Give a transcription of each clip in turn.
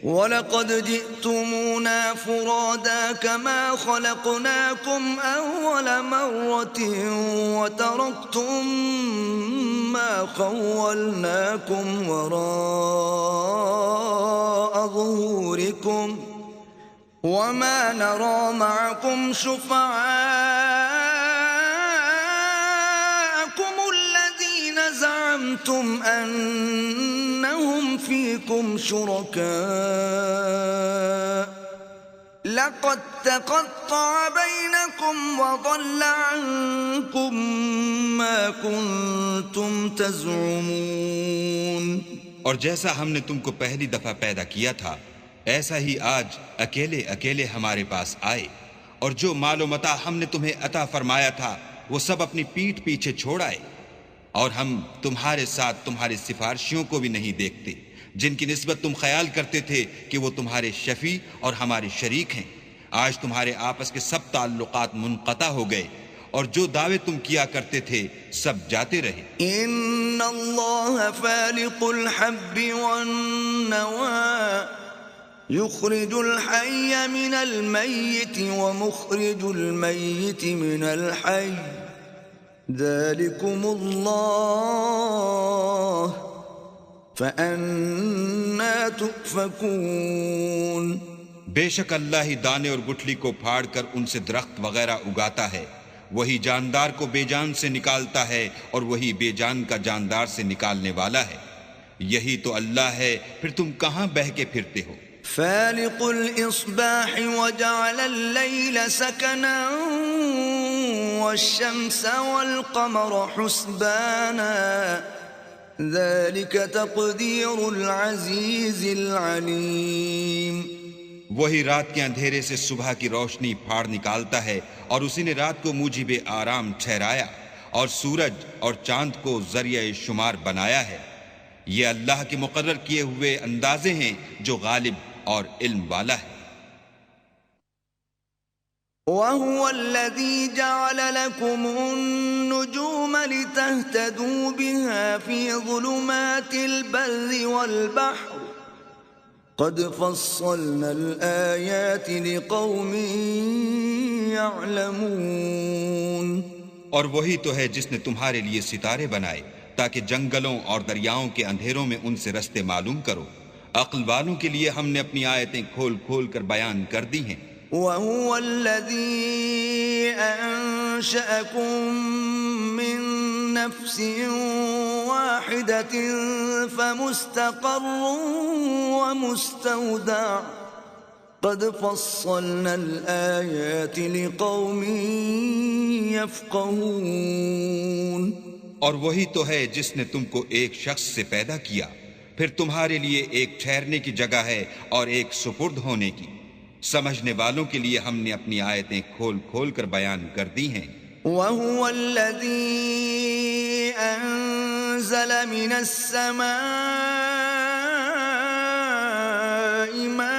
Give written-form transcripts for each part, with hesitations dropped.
وَلَقَدْ جِئْتُمُونَا فُرَادَى كَمَا خَلَقْنَاكُمْ أَوَّلَ مَرَّةٍ وَتَرَكْتُم مَّا خَوَّلْنَاكُمْ وَرَاءَ ظُهُورِكُمْ وَمَا نَرَىٰ مَعَكُمْ شُفَعَاءَكُمُ الَّذِينَ زَعَمْتُمْ أَنَّهُمْ فِيكُمْ شُرَكَاءُ لَقَدْ تَقَطَّعَ بَيْنَكُمْ وَضَلَّ عَنكُم مَّا كُنتُمْ تَزْعُمُونَ۔ اور جیسا ہم نے تم کو پہلی دفعہ پیدا کیا تھا ایسا ہی آج اکیلے اکیلے ہمارے پاس آئے، اور جو مال و متاع ہم نے تمہیں عطا فرمایا تھا وہ سب اپنی پیٹھ پیچھے چھوڑ آئے، اور ہم تمہارے ساتھ تمہارے سفارشیوں کو بھی نہیں دیکھتے جن کی نسبت تم خیال کرتے تھے کہ وہ تمہارے شفیع اور ہمارے شریک ہیں۔ آج تمہارے آپس کے سب تعلقات منقطع ہو گئے، اور جو دعوے تم کیا کرتے تھے سب جاتے رہے۔ ان اللہ فالق الحب والنوى يخرج الحي من الميت ومخرج الميت من الحي ذلكم الله فأنا تؤفكون۔ بے شک اللہ ہی دانے اور گٹھلی کو پھاڑ کر ان سے درخت وغیرہ اگاتا ہے، وہی جاندار کو بے جان سے نکالتا ہے اور وہی بے جان کا جاندار سے نکالنے والا ہے، یہی تو اللہ ہے، پھر تم کہاں بہہ کے پھرتے ہو؟ فالق الإصباح وجعل الليل سكنا والشمس والقمر حسبانا ذلك تقدير العزيز العليم۔ وہی رات کے اندھیرے سے صبح کی روشنی پھاڑ نکالتا ہے، اور اسی نے رات کو موجب آرام ٹھہرایا، اور سورج اور چاند کو ذریعہ شمار بنایا ہے۔ یہ اللہ کے مقرر کیے ہوئے اندازے ہیں جو غالب اور علم والا ہے۔ وَهُوَ الَّذِي جَعَلَ لَكُمُ النُّجُومَ لِتَهْتَدُوا بِهَا فِي ظُلُمَاتِ الْبَرِّ وَالْبَحْرِ قَدْ فَصَّلْنَا الْآيَاتِ لِقَوْمٍ يَعْلَمُونَ۔ اور وہی تو ہے جس نے تمہارے لیے ستارے بنائے تاکہ جنگلوں اور دریاؤں کے اندھیروں میں ان سے رستے معلوم کرو۔ عقل والوں کے لیے ہم نے اپنی آیتیں کھول کھول کر بیان کر دی ہیں۔ وَهُوَ الَّذِي أَنشَأَكُم مِّن نَّفْسٍ وَاحِدَةٍ فَمُسْتَقَرٌّ وَمُسْتَوْدَعٌ قَدْ فَصَّلْنَا الْآيَاتِ لِقَوْمٍ يَفْقَهُونَ۔ اور وہی تو ہے جس نے تم کو ایک شخص سے پیدا کیا، پھر تمہارے لیے ایک ٹھہرنے کی جگہ ہے اور ایک سپرد ہونے کی۔ سمجھنے والوں کے لیے ہم نے اپنی آیتیں کھول کھول کر بیان کر دی ہیں۔ وَهُوَ الَّذِي أَنزَلَ مِنَ السَّمَاءِ مَاءً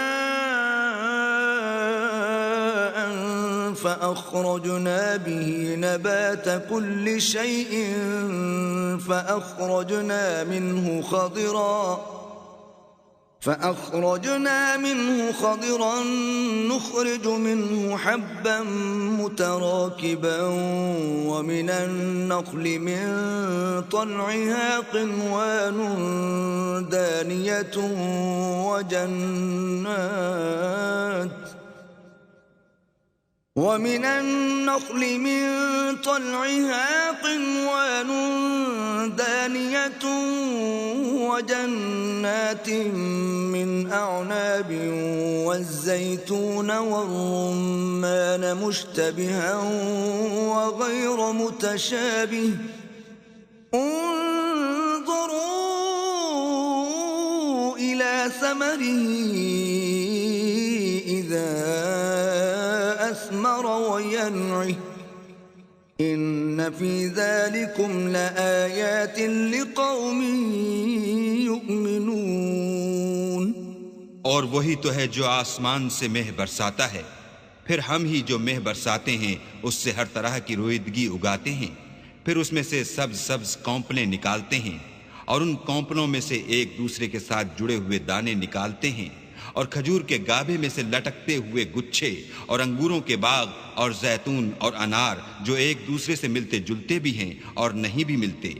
فَأَخْرَجْنَا بِهِ نَبَاتَ كُلِّ شَيْءٍ فأخرجنا منه خضرا نخرج منه حبا متراكبا ومن النخل من طلعها قنوان دانية ومن النخل من طلعها قنوان دانية وجنات من أعناب والزيتون والرمان مشتبها وغير متشابه انظروا إلى ثمره إذا أثمر وينعه إن في ذلكم لآيات لقوم يؤمنون۔ اور وہی تو ہے جو آسمان سے مہ برساتا ہے، پھر ہم ہی جو مہ برساتے ہیں اس سے ہر طرح کی رویدگی اگاتے ہیں، پھر اس میں سے سبز سبز کونپلیں نکالتے ہیں، اور ان کونپلوں میں سے ایک دوسرے کے ساتھ جڑے ہوئے دانے نکالتے ہیں، اور کھجور کے گابے میں سے لٹکتے ہوئے گچھے اور انگوروں کے باغ اور زیتون اور انار جو ایک دوسرے سے ملتے جلتے بھی ہیں اور نہیں بھی ملتے.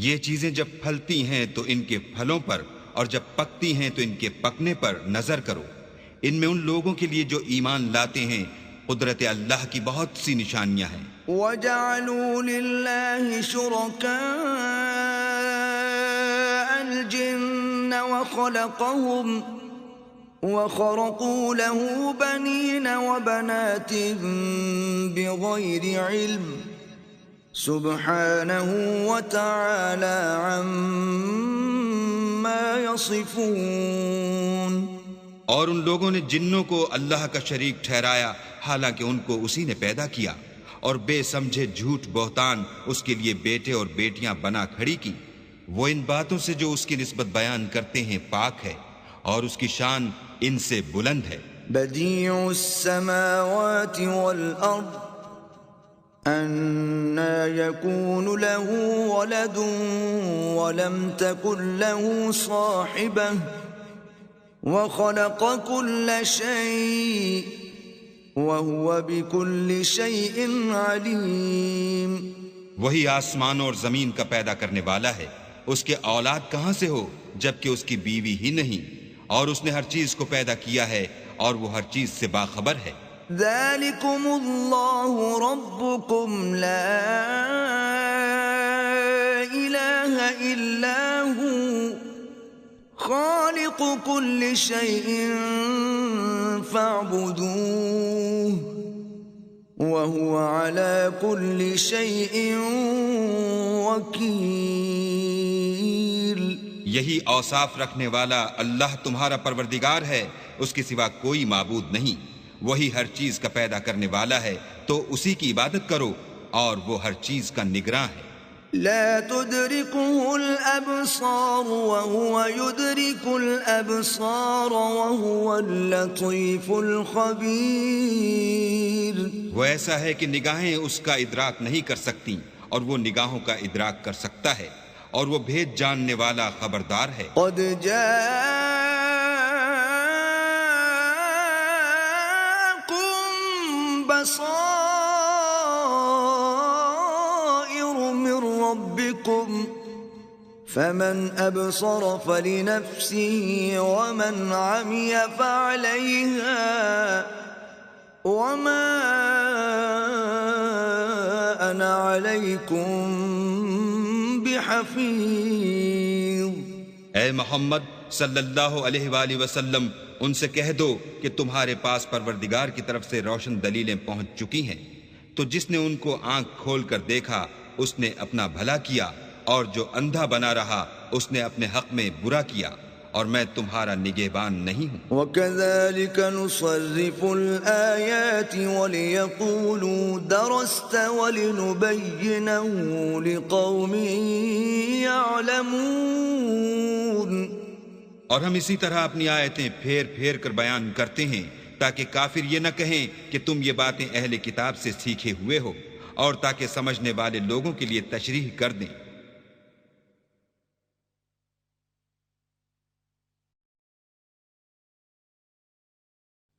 یہ چیزیں جب پھلتی ہیں تو ان کے پھلوں پر اور جب پکتی ہیں تو ان کے پکنے پر نظر کرو. ان میں ان لوگوں کے لیے جو ایمان لاتے ہیں قدرت اللہ کی بہت سی نشانیاں ہیں. وَجَعَلُوا لِلَّهِ شُرَكَاءَ الْجِنَّ وَخَرَقُوا لَهُ بَنِينَ وَبَنَاتٍ بِغَيْرِ عِلْمٍ سُبْحَانَهُ وَتَعَالَى عَمَّا يَصِفُونَ. اور ان لوگوں نے جنوں کو اللہ کا شریک ٹھہرایا حالانکہ ان کو اسی نے پیدا کیا، اور بے سمجھے جھوٹ بہتان اس کے لیے بیٹے اور بیٹیاں بنا کھڑی کی. وہ ان باتوں سے جو اس کی نسبت بیان کرتے ہیں پاک ہے، اور اس کی شان ان سے بلند ہے. بديع السماوات والأرض أنى يكون له ولد ولم تكن له صاحبة وخلق كل شيء وهو بكل شيء عليم. وہی آسمان اور زمین کا پیدا کرنے والا ہے، اس کے اولاد کہاں سے ہو جبکہ اس کی بیوی ہی نہیں، اور اس نے ہر چیز کو پیدا کیا ہے اور وہ ہر چیز سے باخبر ہے. ذلكم الله ربكم لا إله إلا هو خالق كل شيء فاعبدوه وهو على كل شيء وكيل. یہی اوصاف رکھنے والا اللہ تمہارا پروردگار ہے، اس کے سوا کوئی معبود نہیں. وہی ہر چیز کا پیدا کرنے والا ہے تو اسی کی عبادت کرو، اور وہ ہر چیز کا نگراں ہے. لا تدركه الأبصار وهو يدرك الأبصار وهو اللطيف الخبير. وہ ایسا ہے کہ نگاہیں اس کا ادراک نہیں کر سکتی، اور وہ نگاہوں کا ادراک کر سکتا ہے، اور وہ بھید جاننے والا خبردار ہے. قد جاءكم بصائر من ربكم فمن أبصر فلنفسه ومن عمي فعليها وما أنا عليكم بحفيظ. اے محمد صلی اللہ علیہ وآلہ وسلم، ان سے کہہ دو کہ تمہارے پاس پروردگار کی طرف سے روشن دلیلیں پہنچ چکی ہیں، تو جس نے ان کو آنکھ کھول کر دیکھا اس نے اپنا بھلا کیا، اور جو اندھا بنا رہا اس نے اپنے حق میں برا کیا، اور میں تمہارا نگہبان نہیں ہوں. وَكَذَلِكَ نُصَرِّفُ الْآيَاتِ وَلِيَقُولُوا دَرَسْتَ وَلِنُبَيِّنَهُ لِقَوْمٍ يَعْلَمُونَ. اور ہم اسی طرح اپنی آیتیں پھیر پھیر کر بیان کرتے ہیں تاکہ کافر یہ نہ کہیں کہ تم یہ باتیں اہل کتاب سے سیکھے ہوئے ہو، اور تاکہ سمجھنے والے لوگوں کے لیے تشریح کر دیں.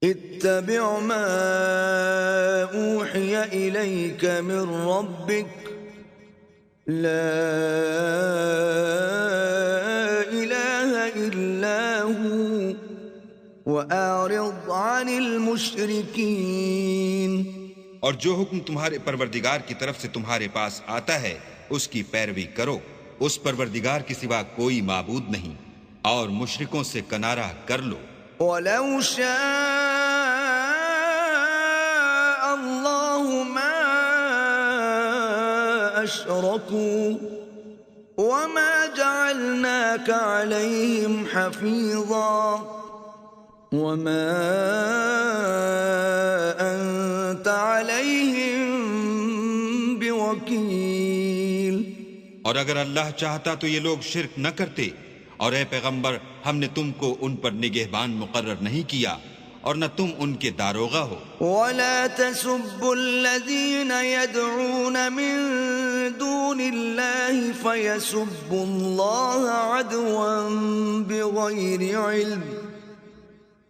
اتبع ما اوحی الیک من ربک لا الہ الا هو واعرض عن المشرکین. اور جو حکم تمہارے پروردگار کی طرف سے تمہارے پاس آتا ہے اس کی پیروی کرو، اس پروردگار کے سوا کوئی معبود نہیں، اور مشرکوں سے کنارہ کر لو. وَلَوْ شَاءَ اللَّهُ مَا أَشْرَكُوا وَمَا جَعَلْنَاكَ عَلَيْهِمْ حَفِيظًا وَمَا أَنْتَ عَلَيْهِمْ بِوَكِيلٍ. اور اگر اللہ چاہتا تو یہ لوگ شرک نہ کرتے، اور اے پیغمبر ہم نے تم کو ان پر نگہبان مقرر نہیں کیا، اور نہ تم ان کے داروغہ ہو. وَلَا تَسُبُّوا الَّذِينَ يَدْعُونَ مِن دُونِ اللَّهِ فَيَسُبُّوا اللَّهَ عَدْوًا بِغَيْرِ عِلْمٍ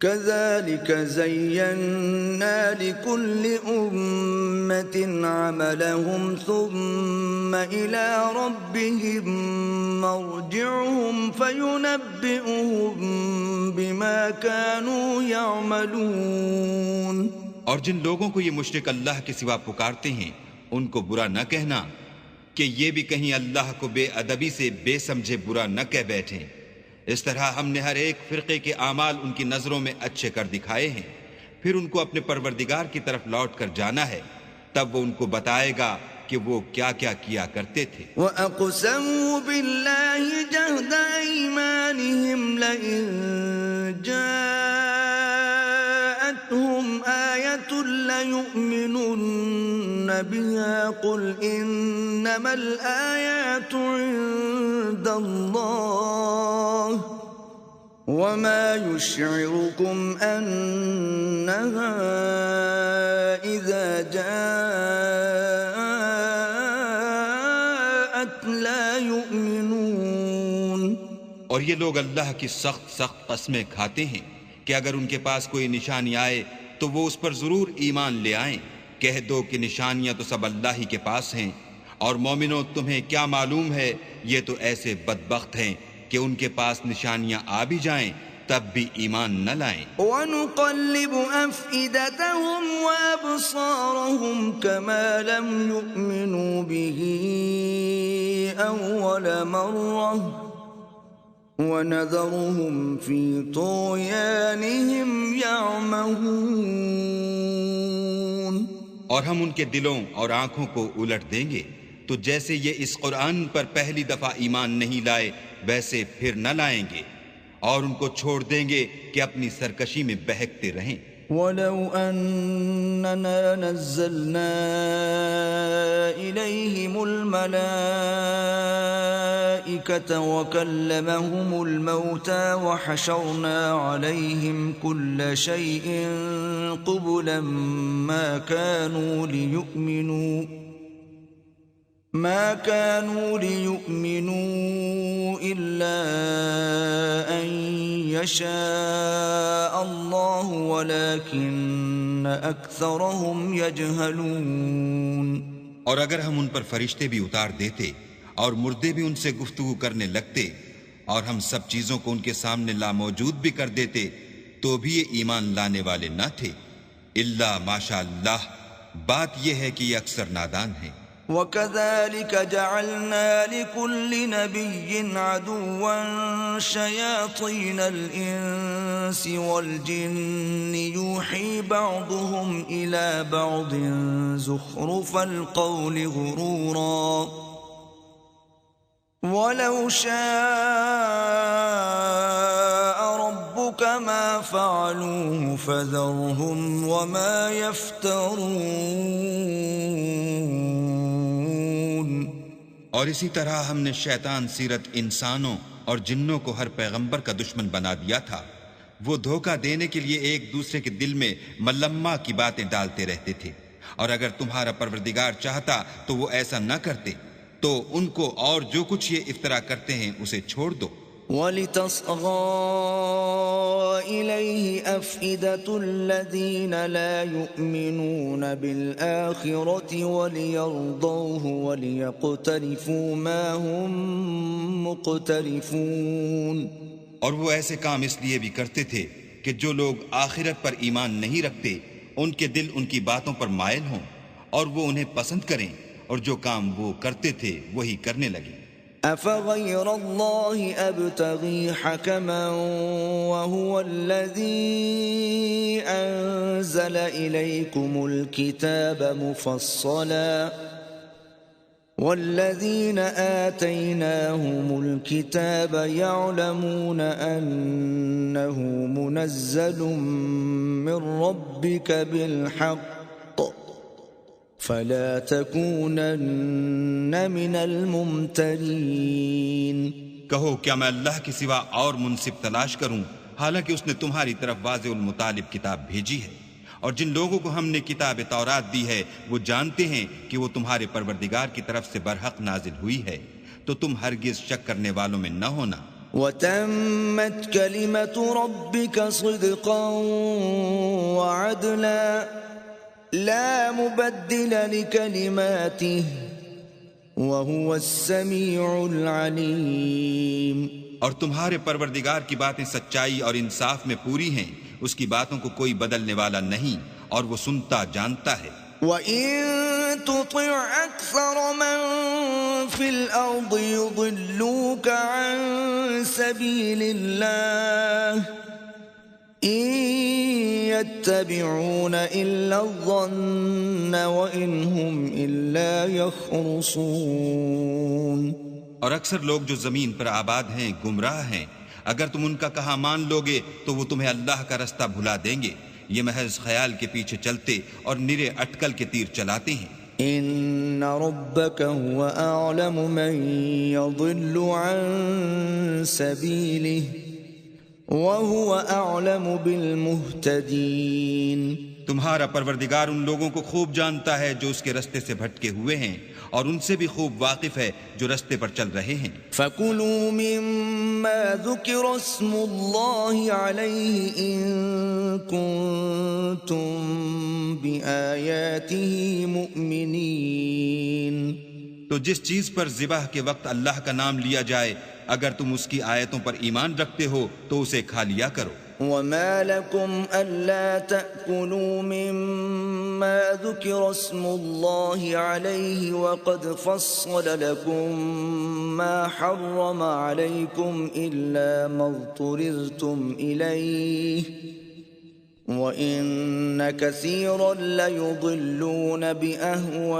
كذلك زينا لكل أمة عملهم ثم إلى ربهم مرجعهم فينبئهم بما كانوا يعملون. اور جن لوگوں کو یہ مشرک اللہ کے سوا پکارتے ہیں ان کو برا نہ کہنا کہ یہ بھی کہیں اللہ کو بے ادبی سے بے سمجھے برا نہ کہہ بیٹھیں. اس طرح ہم نے ہر ایک فرقے کے اعمال ان کی نظروں میں اچھے کر دکھائے ہیں، پھر ان کو اپنے پروردگار کی طرف لوٹ کر جانا ہے، تب وہ ان کو بتائے گا کہ وہ کیا کیا کیا کرتے تھے. وَأَقْسَمُوا بِاللَّهِ جَهْدَ أَيْمَانِهِمْ لَئِن جَاءَتْهُمْ آيَةٌ لَيُؤْمِنُنَّ بِهَا قُلْ إِنَّمَا الْآيَاتُ عِندَ اللَّهِ وَمَا يُشْعِرُكُمْ أَنَّهَا إِذَا جَاءَتْ لَا يُؤْمِنُونَ. اور یہ لوگ اللہ کی سخت قسمیں کھاتے ہیں کہ اگر ان کے پاس کوئی نشانی آئے تو وہ اس پر ضرور ایمان لے آئیں. کہہ دو کہ نشانیاں تو سب اللہ ہی کے پاس ہیں، اور مومنوں تمہیں کیا معلوم ہے یہ تو ایسے بدبخت ہیں کہ ان کے پاس نشانیاں آ بھی جائیں تب بھی ایمان نہ لائیں. وَنُقَلِّبُ أَفْئِدَتَهُمْ وَأَبْصَارَهُمْ كَمَا لَمْ يُؤْمِنُوا بِهِ أَوَّلَ مَرَّةٍ وَنَذَرُهُمْ فِي طُغْيَانِهِمْ يَعْمَهُونَ. اور ہم ان کے دلوں اور آنکھوں کو الٹ دیں گے تو جیسے یہ اس قرآن پر پہلی دفعہ ایمان نہیں لائے ویسے پھر نہ لائیں گے، اور ان کو چھوڑ دیں گے کہ اپنی سرکشی میں بہکتے رہیں. وَلَوْ أَنَّنَا نَزَّلْنَا إِلَيْهِمُ الْمَلَائِكَةَ وَكَلَّمَهُمُ الْمَوْتَى وَحَشَرْنَا عَلَيْهِمْ كُلَّ شَيْءٍ قُبُلًا ما كانوا ليؤمنوا إلا أن يشاء الله ولكن أكثرهم يجهلون. اور اگر ہم ان پر فرشتے بھی اتار دیتے اور مردے بھی ان سے گفتگو کرنے لگتے اور ہم سب چیزوں کو ان کے سامنے لاموجود بھی کر دیتے تو بھی یہ ایمان لانے والے نہ تھے، الا ماشاء اللہ. بات یہ ہے کہ یہ اکثر نادان ہیں. وَكَذَلِكَ جَعَلْنَا لِكُلِّ نَبِيٍّ عَدُوًّا شَيَاطِينَ الْإِنسِ وَالْجِنِّ يُوحِي بَعْضُهُمْ إِلَى بَعْضٍ زُخْرُفَ الْقَوْلِ غُرُورًا وَلَوْ شَاءَ رَبُّكَ مَا فَعَلُوهُ فَذَرْهُمْ وَمَا يَفْتَرُونَ. اور اسی طرح ہم نے شیطان سیرت انسانوں اور جنوں کو ہر پیغمبر کا دشمن بنا دیا تھا. وہ دھوکہ دینے کے لیے ایک دوسرے کے دل میں ملمہ کی باتیں ڈالتے رہتے تھے، اور اگر تمہارا پروردگار چاہتا تو وہ ایسا نہ کرتے. تو ان کو اور جو کچھ یہ افطرا کرتے ہیں اسے چھوڑ دو. وَلِتَصْغَى إِلَيْهِ أَفْئِدَةُ الَّذِينَ لَا يُؤْمِنُونَ بِالْآخِرَةِ وَلِيَرْضَوْهُ وَلِيَقْتَرِفُوا مَا هُمْ مُقْتَرِفُونَ. اور وہ ایسے کام اس لیے بھی کرتے تھے کہ جو لوگ آخرت پر ایمان نہیں رکھتے ان کے دل ان کی باتوں پر مائل ہوں اور وہ انہیں پسند کریں، اور جو کام وہ کرتے تھے وہی کرنے لگے. أَفَغَيْرَ اللَّهِ أَبْتَغِي حَكَمًا وَهُوَ الَّذِي أَنزَلَ إِلَيْكُمُ الْكِتَابَ مُفَصَّلًا وَالَّذِينَ آتَيْنَاهُمُ الْكِتَابَ يَعْلَمُونَ أَنَّهُ مُنَزَّلٌ مِّن رَّبِّكَ بِالْحَقِّ فَلَا تَكُونَنَّ مِنَ الْمُمْتَرِينَ. کہو کیا میں اللہ کے سوا اور منصف تلاش کروں حالانکہ اس نے تمہاری طرف واضح المطالب کتاب بھیجی ہے. اور جن لوگوں کو ہم نے کتاب تورات دی ہے وہ جانتے ہیں کہ وہ تمہارے پروردگار کی طرف سے برحق نازل ہوئی ہے، تو تم ہرگز شک کرنے والوں میں نہ ہونا. وَتَمَّتْ كَلِمَةُ رَبِّكَ صِدْقًا وَعَدْلًا لَا مُبَدِّلَ لِكَلِمَاتِهِ وَهُوَ السَّمِيعُ الْعَلِيمُ۔ اور تمہارے پروردگار کی باتیں سچائی اور انصاف میں پوری ہیں، اس کی باتوں کو کوئی بدلنے والا نہیں، اور وہ سنتا جانتا ہے۔ وَإِن تُطِعْ أَكْثَرَ مَن فِي الْأَرْضِ يُضِلُّوكَ عَن سَبِيلِ اللَّهِ إِن يَتَّبِعُونَ إِلَّا الظَّنَّ وَإِنْ هُمْ إِلَّا يَخْرُصُونَ۔ اور اکثر لوگ جو زمین پر آباد ہیں گمراہ ہیں، اگر تم ان کا کہا مان لوگے تو وہ تمہیں اللہ کا رستہ بھلا دیں گے، یہ محض خیال کے پیچھے چلتے اور نرے اٹکل کے تیر چلاتے ہیں۔ ان ربک هو اعلم من يضل عن سبیلہ وهو اعلم بالمہتدین۔ تمہارا پروردگار ان لوگوں کو خوب جانتا ہے جو اس کے رستے سے بھٹکے ہوئے ہیں، اور ان سے بھی خوب واقف ہے جو رستے پر چل رہے ہیں۔ فَكُلُوا مِمَّا ذُكِرَ اسْمُ اللَّهِ عَلَيْهِ إِن كُنتُم بِآيَاتِهِ مُؤْمِنِينَ۔ تو جس چیز پر ذبح کے وقت اللہ کا نام لیا جائے، اگر تم اس کی آیتوں پر ایمان رکھتے ہو تو اسے کھا لیا کرو۔ وَمَا لَكُمْ أَلَّا تَأْكُلُوا مِمَّا ذُكِرَ اسْمُ اللَّهِ عَلَيْهِ وَقَدْ فَصَّلَ لَكُم مَّا حَرَّمَ عَلَيْكُمْ إِلَّا مَا اضْطُرِرْتُمْ إِلَيْهِ وَإِنَّ كَثِيرًا لَّيُضِلُّونَ بِأَهْوَائِهِم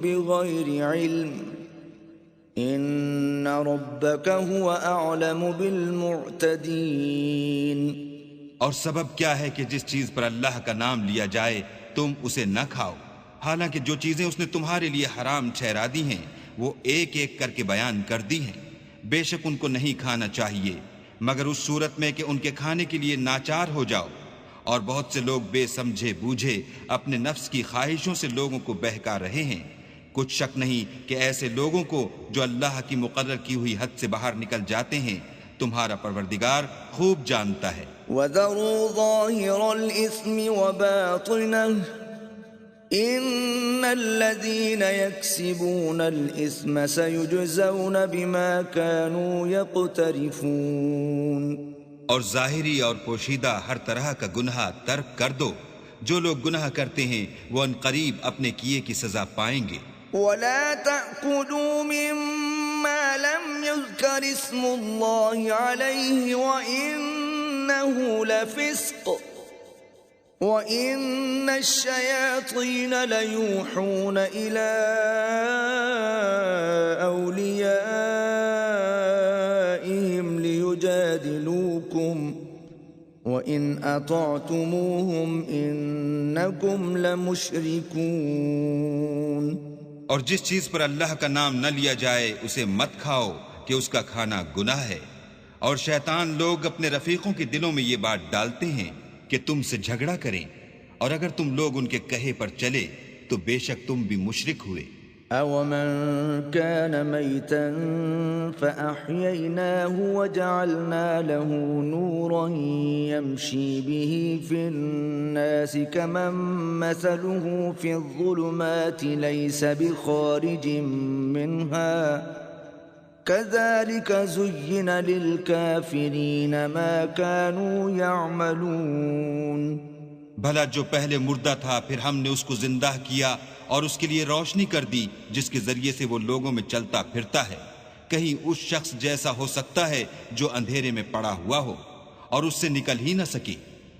بِغَيْرِ عِلْمٍ ان ربک هو اعلم بالمعتدین۔ اور سبب کیا ہے کہ جس چیز پر اللہ کا نام لیا جائے تم اسے نہ کھاؤ، حالانکہ جو چیزیں اس نے تمہارے لیے حرام ٹھہرا دی ہیں وہ ایک ایک کر کے بیان کر دی ہیں۔ بے شک ان کو نہیں کھانا چاہیے مگر اس صورت میں کہ ان کے کھانے کے لیے ناچار ہو جاؤ، اور بہت سے لوگ بے سمجھے بوجھے اپنے نفس کی خواہشوں سے لوگوں کو بہکا رہے ہیں۔ کچھ شک نہیں کہ ایسے لوگوں کو جو اللہ کی مقرر کی ہوئی حد سے باہر نکل جاتے ہیں تمہارا پروردگار خوب جانتا ہے۔ وَذَرُوا ظَاهِرَ الْإِثْمِ وَبَاطِنَهُ إِنَّ الَّذِينَ يَكْسِبُونَ الْإِثْمَ سَيُجْزَوْنَ بِمَا كَانُوا يَقْتَرِفُونَ۔ اور ظاہری اور پوشیدہ ہر طرح کا گناہ ترک کر دو، جو لوگ گناہ کرتے ہیں وہ ان قریب اپنے کیے کی سزا پائیں گے۔ وَلَا تَأْكُلُوا مِمَّا لَمْ يُذْكَرِ اسْمُ اللَّهِ عَلَيْهِ وَإِنَّهُ لَفِسْقٌ وَإِنَّ الشَّيَاطِينَ لَيُوحُونَ إِلَىٰ أَوْلِيَائِهِمْ لِيُجَادِلُوكُمْ وَإِنْ أَطَعْتُمُوهُمْ إِنَّكُمْ لَمُشْرِكُونَ۔ اور جس چیز پر اللہ کا نام نہ لیا جائے اسے مت کھاؤ کہ اس کا کھانا گناہ ہے، اور شیطان لوگ اپنے رفیقوں کے دلوں میں یہ بات ڈالتے ہیں کہ تم سے جھگڑا کریں، اور اگر تم لوگ ان کے کہے پر چلے تو بے شک تم بھی مشرک ہوئے۔ أَوَمَنْ كَانَ مَيْتًا فَأَحْيَيْنَاهُ وَجَعَلْنَا لَهُ نُورًا يَمْشِي بِهِ فِي النَّاسِ كَمَنْ مَثَلُهُ فِي الظُّلُمَاتِ لَيْسَ بِخَارِجٍ مِّنْهَا كَذَلِكَ زُيِّنَ لِلْكَافِرِينَ مَا كَانُوا يَعْمَلُونَ۔ بھلا جو پہلے مردہ تھا پھر ہم نے اس کو زندہ کیا اور اس کے لیے روشنی کر دی جس کے ذریعے سے وہ لوگوں میں چلتا پھرتا ہے، کہیں اس شخص جیسا ہو سکتا ہے جو اندھیرے میں پڑا ہوا ہو اور اس سے نکل ہی نہ سکے۔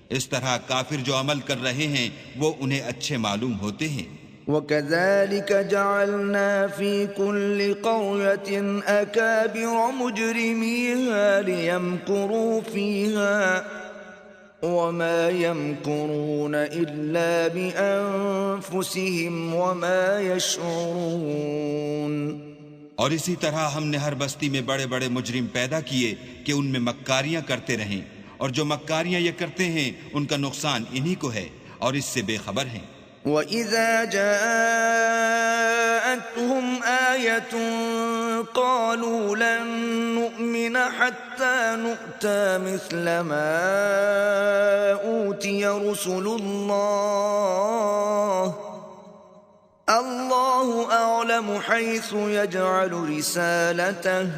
اس طرح کافر جو عمل کر رہے ہیں وہ انہیں اچھے معلوم ہوتے ہیں۔ وَكَذَلِكَ جَعَلْنَا فِي كُلِّ قَرْيَةٍ أَكَابِرَ مُجْرِمِيهَا لِيَمْكُرُوا فِيهَا وَمَا يَمْكُرُونَ إِلَّا بِأَنفُسِهِمْ وَمَا يَشْعُرُونَ۔ اور اسی طرح ہم نے ہر بستی میں بڑے بڑے مجرم پیدا کیے کہ ان میں مکاریاں کرتے رہیں، اور جو مکاریاں یہ کرتے ہیں ان کا نقصان انہی کو ہے اور اس سے بے خبر ہیں۔ وَإِذَا جَاءَتْهُمْ آيَةٌ قَالُوا لَن نُّؤْمِنَ حَتَّى نُؤْتَىٰ مِثْلَ مَا أُوتِيَ رُسُلُ اللَّهُ أَعْلَمُ حَيْثُ يَجْعَلُ رِسَالَتَهُ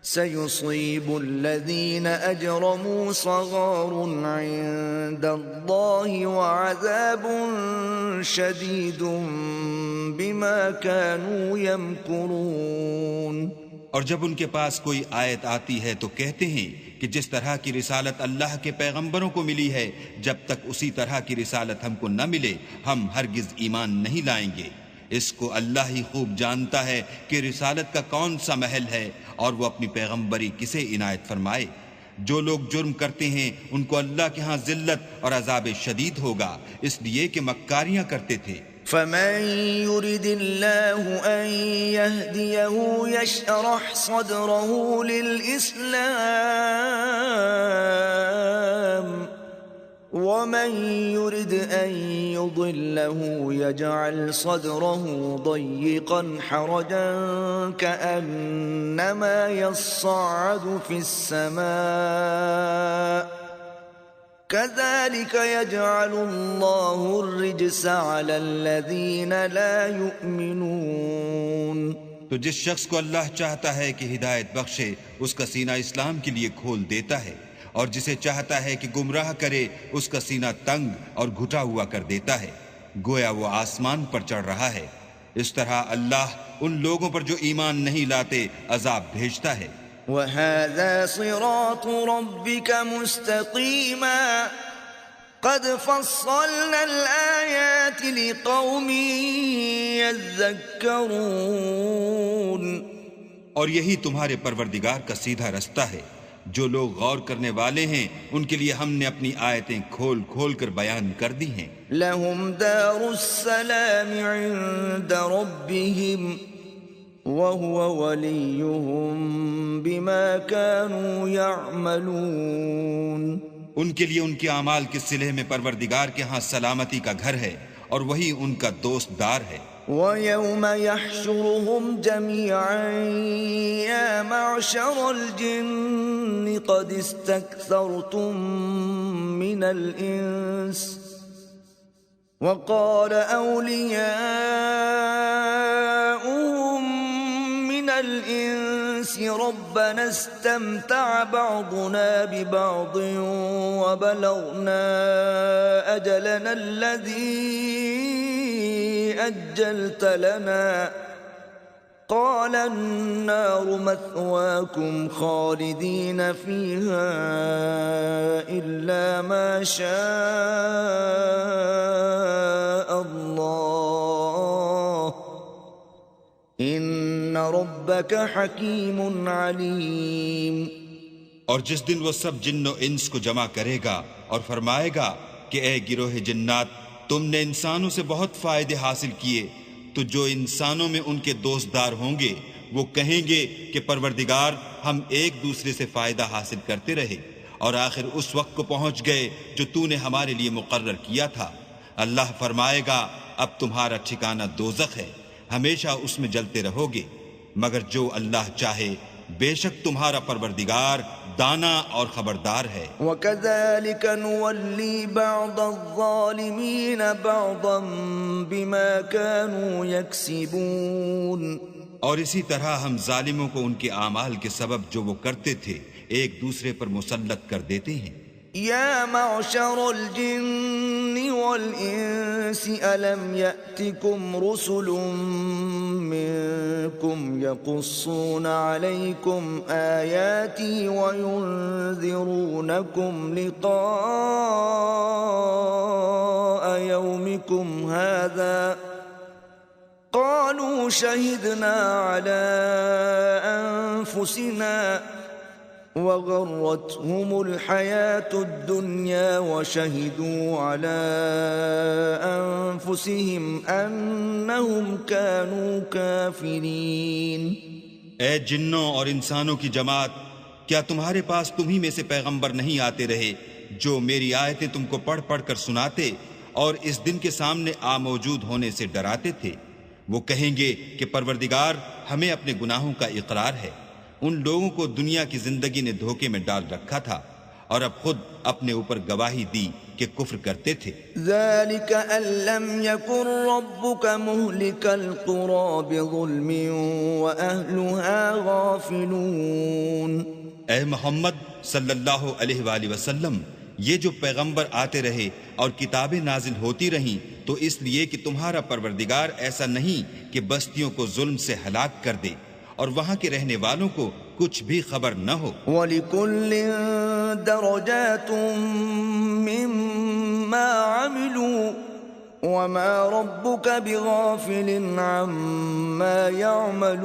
سَيُصِيبُ الَّذِينَ أَجْرَمُوا صَغَارٌ عِندَ اللَّهِ وَعَذَابٌ شَدِيدٌ بِمَا كَانُوا يَمْكُرُونَ۔ اور جب ان کے پاس کوئی آیت آتی ہے تو کہتے ہیں کہ جس طرح کی رسالت اللہ کے پیغمبروں کو ملی ہے، جب تک اسی طرح کی رسالت ہم کو نہ ملے ہم ہرگز ایمان نہیں لائیں گے۔ اس کو اللہ ہی خوب جانتا ہے کہ رسالت کا کون سا محل ہے اور وہ اپنی پیغمبری کسے عنایت فرمائے۔ جو لوگ جرم کرتے ہیں ان کو اللہ کے ہاں ذلت اور عذاب شدید ہوگا، اس لیے کہ مکاریاں کرتے تھے۔ فَمَن يُرِدِ اللَّهُ أَن يَهْدِيَهُ يَشْرَحْ صَدْرَهُ لِلْإِسْلَامِ وَمَن يُرِدْ أَن يُضِلَّهُ يَجْعَلْ صَدْرَهُ ضَيِّقًا حَرَجًا كَأَنَّمَا يَصَّعَّدُ فِي السَّمَاءِ كَذَلِكَ يَجْعَلُ اللَّهُ الرِّجْسَ عَلَى الَّذِينَ لَا يُؤْمِنُونَ۔ تو جس شخص کو اللہ چاہتا ہے کہ ہدایت بخشے اس کا سینہ اسلام کے لیے کھول دیتا ہے، اور جسے چاہتا ہے کہ گمراہ کرے اس کا سینہ تنگ اور گھٹا ہوا کر دیتا ہے، گویا وہ آسمان پر چڑھ رہا ہے۔ اس طرح اللہ ان لوگوں پر جو ایمان نہیں لاتے عذاب بھیجتا ہے۔ وَهَذَا صِرَاطُ رَبِّكَ مُسْتَقِيمًا قَدْ فَصَّلْنَا الْآيَاتِ لِقَوْمٍ يَذَّكَّرُونَ۔ اور یہی تمہارے پروردگار کا سیدھا رستہ ہے، جو لوگ غور کرنے والے ہیں ان کے لیے ہم نے اپنی آیتیں کھول کھول کر بیان کر دی ہیں۔ لَهُمْ دَارُ السَّلَامِ عِندَ رَبِّهِمْ وَهُوَ وَلِيُّهُمْ بِمَا كَانُوا يَعْمَلُونَ۔ ان کے لیے ان کے اعمال کے صلے میں پروردگار کے ہاں سلامتی کا گھر ہے اور وہی ان کا دوست دار ہے۔ وَيَوْمَ يَحْشُرُهُمْ جَمِيعًا يَا مَعْشَرَ الْجِنِّ قَدِ اسْتَكْثَرْتُم مِّنَ الْإِنسِ وَقَالَ أَوْلِيَاؤُهُم مِّنَ الْإِنسِ رَبَّنَا اسْتَمْتَعَ بَعْضُنَا بِبَعْضٍ وَبَلَغْنَا أَجَلَنَا الَّذِي أَجَّلْتَ لَنَا قَالَ النَّارُ مَثْوَاكُمْ خَالِدِينَ فِيهَا إِلَّا مَا شَاءَ اللَّهُ إِنَّ رَبَّكَ حَكِيمٌ عَلِيمٌ۔ اور جس دن وہ سب جن و انس کو جمع کرے گا اور فرمائے گا کہ اے گروہ جنات، تم نے انسانوں سے بہت فائدے حاصل کیے، تو جو انسانوں میں ان کے دوستدار ہوں گے وہ کہیں گے کہ پروردگار ہم ایک دوسرے سے فائدہ حاصل کرتے رہے اور آخر اس وقت کو پہنچ گئے جو تو نے ہمارے لیے مقرر کیا تھا۔ اللہ فرمائے گا اب تمہارا ٹھکانہ دوزخ ہے، ہمیشہ اس میں جلتے رہو گے، مگر جو اللہ چاہے بے شک تمہارا پروردگار دانا اور خبردار ہے۔ وَكَذَلِكَ نُوَلِّي بَعْضَ الظَّالِمِينَ بَعْضًا بِمَا كَانُوا يَكْسِبُونَ۔ اور اسی طرح ہم ظالموں کو ان کے اعمال کے سبب جو وہ کرتے تھے ایک دوسرے پر مسلط کر دیتے ہیں۔ يا معشر الجن والإنس ألم يأتكم رسل منكم يقصون عليكم آياتي وينذرونكم لقاء يومكم هذا قالوا شهدنا على أنفسنا وغرتهم الحياة الدنيا وشهدوا على أنفسهم أنهم كانوا كافرين۔ اے جنوں اور انسانوں کی جماعت، کیا تمہارے پاس تمہیں میں سے پیغمبر نہیں آتے رہے جو میری آیتیں تم کو پڑھ پڑھ کر سناتے اور اس دن کے سامنے موجود ہونے سے ڈراتے تھے۔ وہ کہیں گے کہ پروردگار ہمیں اپنے گناہوں کا اقرار ہے۔ ان لوگوں کو دنیا کی زندگی نے دھوکے میں ڈال رکھا تھا اور اب خود اپنے اوپر گواہی دی کہ کفر کرتے تھے۔ ذلك أن لم يكن ربك مهلك القرى بظلم وأهلها غافلون۔ اے محمد صلی اللہ علیہ وآلہ وسلم، یہ جو پیغمبر آتے رہے اور کتابیں نازل ہوتی رہیں تو اس لیے کہ تمہارا پروردگار ایسا نہیں کہ بستیوں کو ظلم سے ہلاک کر دے اور وہاں کے رہنے والوں کو کچھ بھی خبر نہ ہو۔ وَلِكُلٍّ دَرَجَاتٌ مِّمَّا عَمِلُوا وَمَا رَبُّكَ بِغَافِلٍ عَمَّا يَعْمَلُونَ۔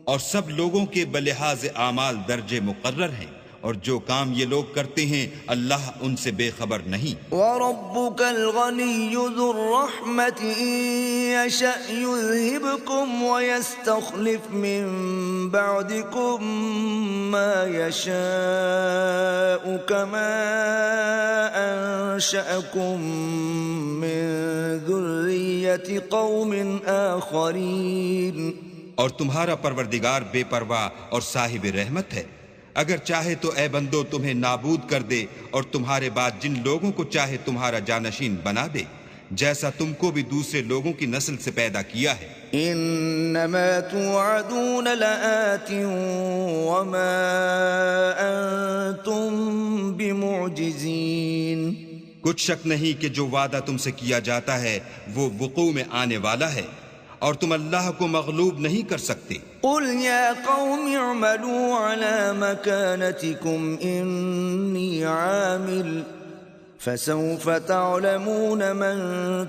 اور سب لوگوں کے بلحاظ اعمال درجے مقرر ہیں، اور جو کام یہ لوگ کرتے ہیں اللہ ان سے بے خبر نہیں۔ وَرَبُّكَ الْغَنِيُّ ذُو الرَّحْمَةِ إِن يَشَأْ يُذْهِبْكُمْ وَيَسْتَخْلِفْ مِن بَعْدِكُم مَّا يَشَاءُ كَمَا أَنشَأَكُم مِّن ذُرِّيَّةِ قَوْمٍ آخَرِينَ۔ اور تمہارا پروردگار بے پرواہ اور صاحب رحمت ہے، اگر چاہے تو اے بندو تمہیں نابود کر دے اور تمہارے بعد جن لوگوں کو چاہے تمہارا جانشین بنا دے، جیسا تم کو بھی دوسرے لوگوں کی نسل سے پیدا کیا ہے۔ انما توعدون لآت وما انتم بمعجزین۔ کچھ شک نہیں کہ جو وعدہ تم سے کیا جاتا ہے وہ وقوع میں آنے والا ہے، اور تم اللہ کو مغلوب نہیں کر سکتے۔ قل یا قوم اعملوا على مكانتكم انی عامل فسوف تعلمون من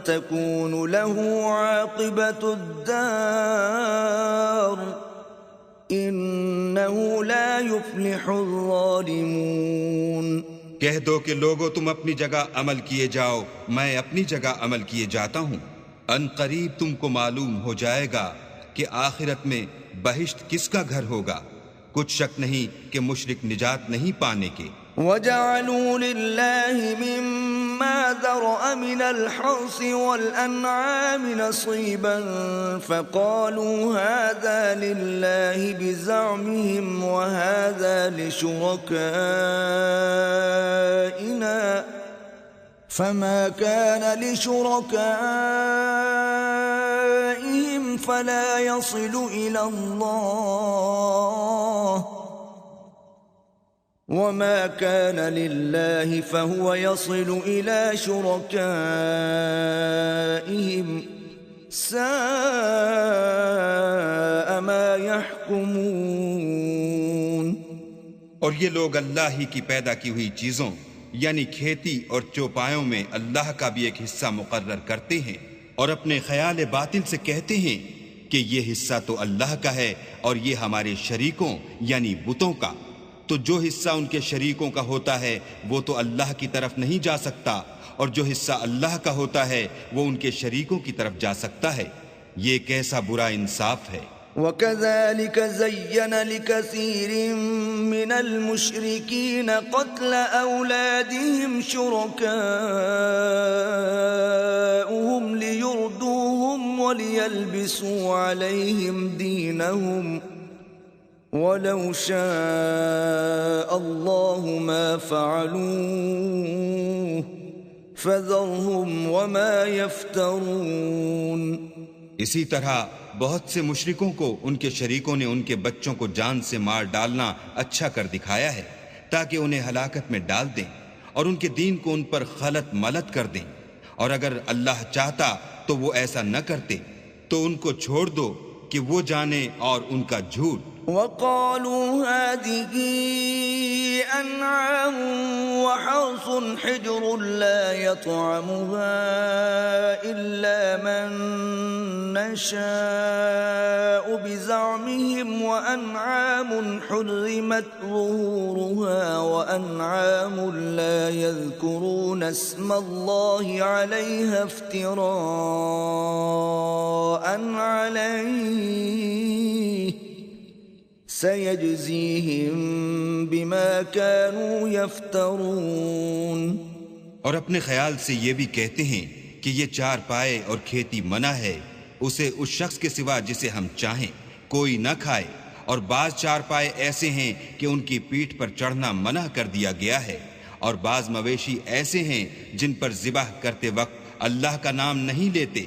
تكون له عاقبة الدار انه لا يفلح الظالمون۔ کہہ دو کہ لوگو تم اپنی جگہ عمل کیے جاؤ، میں اپنی جگہ عمل کیے جاتا ہوں، ان قریب تم کو معلوم ہو جائے گا کہ آخرت میں بہشت کس کا گھر ہوگا۔ کچھ شک نہیں کہ مشرک نجات نہیں پانے کے۔ وَجَعَلُوا لِلَّهِ مِمَّا ذَرَأَ مِنَ الْحَرْثِ وَالْأَنْعَامِ نَصِيبًا فَقَالُوا هَذَا لِلَّهِ بِزَعْمِهِمْ وَهَذَا لِشُرَكَائِنَا فَمَا كَانَ لِشُرَكَائِهِمْ فَلَا يَصِلُ إِلَى اللَّهِ وَمَا كَانَ لِلَّهِ فَهُوَ يَصِلُ إِلَى شُرَكَائِهِمْ سَاءَ مَا يَحْكُمُونَ۔ اور یہ لوگ اللہ ہی کی پیدا کی ہوئی چیزوں یعنی کھیتی اور چوپایوں میں اللہ کا بھی ایک حصہ مقرر کرتے ہیں، اور اپنے خیال باطل سے کہتے ہیں کہ یہ حصہ تو اللہ کا ہے اور یہ ہمارے شریکوں یعنی بتوں کا، تو جو حصہ ان کے شریکوں کا ہوتا ہے وہ تو اللہ کی طرف نہیں جا سکتا، اور جو حصہ اللہ کا ہوتا ہے وہ ان کے شریکوں کی طرف جا سکتا ہے۔ یہ کیسا برا انصاف ہے۔ وَكَذَلِكَ زَيَّنَ لِكَثِيرٍ مِّنَ الْمُشْرِكِينَ قَتْلَ أَوْلَادِهِمْ شُرَكَاؤُهُمْ لِيُرْدُوهُمْ وَلِيَلْبِسُوا عَلَيْهِمْ دِينَهُمْ وَلَوْ شَاءَ اللَّهُ مَا فَعَلُوهُ فَذَرْهُمْ وَمَا يَفْتَرُونَ۔ اسی طرح بہت سے مشرکوں کو ان کے شریکوں نے ان کے بچوں کو جان سے مار ڈالنا اچھا کر دکھایا ہے تاکہ انہیں ہلاکت میں ڈال دیں اور ان کے دین کو ان پر خلط ملط کر دیں، اور اگر اللہ چاہتا تو وہ ایسا نہ کرتے، تو ان کو چھوڑ دو کہ وہ جانے اور ان کا جھوٹ۔ وَقَالُوا هَٰذِهِ أَنْعَامٌ وَحَرْثٌ حِجْرٌ لَّا يَطْعَمُهَا إِلَّا مَن نَّشَاءُ بِزَعْمِهِمْ وَأَنْعَامٌ حُرِّمَتْ ظُهُورُهَا وَأَنْعَامٌ لَّا يَذْكُرُونَ اسْمَ اللَّهِ عَلَيْهَا افْتِرَاءً عَلَيْهِ سَيَجْزِيهِم بِمَا كَانُوا يَفْتَرُونَ۔ اور اپنے خیال سے یہ بھی کہتے ہیں کہ یہ چار پائے اور کھیتی منع ہے، اسے اس شخص کے سوا جسے ہم چاہیں کوئی نہ کھائے، اور بعض چار پائے ایسے ہیں کہ ان کی پیٹھ پر چڑھنا منع کر دیا گیا ہے، اور بعض مویشی ایسے ہیں جن پر ذبح کرتے وقت اللہ کا نام نہیں لیتے،